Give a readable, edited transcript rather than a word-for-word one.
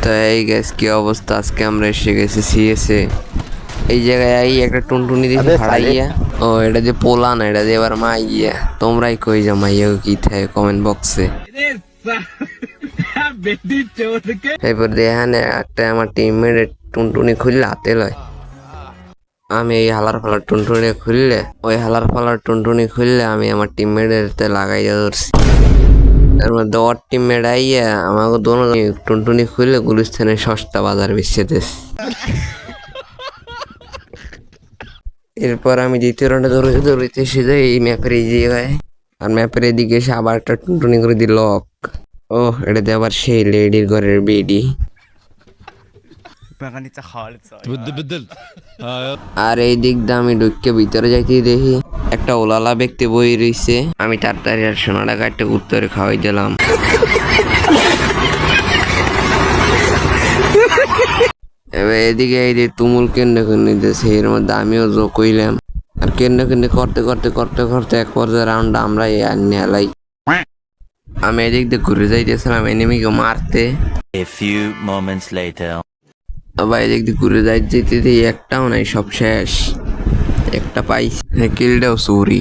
তো এই গ্যাস কি অবস্থা, আজকে আমরা এসে গেছি সিএসএ। এই জায়গায় এই একটা টুনটুনি দিয়েছি ভাড়াইয়া। ও এটা যে পোলা না, এটা যে এবার মাইয়া। তোমরাই কই যা মাইয়া কি থাকে কমেন্ট বক্সে। এরপর দেখেন একটা আমার টিমমেট টুনটুনি খুললে হাতে লয়। আমি এই হালার ফালার টুনটুনি খুললে আমি আমার টিমমেটের লাগাই ধরছি। তার মধ্যে ওর টিমমেট আইয়া আমাকে দোনো টুনটুনি খুললে গুলিস্তানের সস্তা বাজার বিশ্বতে। এরপর আমি দ্বিতীয় রাউন্ডে দৌড়িতে এসে যাই এই ম্যাপের এই জায়গায়। আর ম্যাপের এদিকে এসে আবার একটা টুনটুনি করে দিল লক। ও এটা দিয়ে আবার সেই লেডির ঘরের বেডি। আর এই দিক দিয়ে আমি ঢুকে ভিতরে যাইতে দেখি একটা ওলালা ব্যক্তি বই রইছে। আমি তাড়াতাড়ি আর সোনাটা কাটতে উত্তরে খাওয়াই দিলাম। এবার এদিকে এই যে তুমুল কেন্দ্র দিতেছে, এর মধ্যে আমিও যোগ কইলাম। আর কেন্দ্র করতে এক পর্যায়ে রাউন্ড আমরা নেলাই। আমি এদিক দিয়ে ঘুরে যাইতেছিলাম এনিমিকে মারতে। A few moments later. আবার এদিক দিয়ে ঘুরে যেতে একটাও নাই, সব শেষ। একটা পাইছি, কিলটাও চুরি।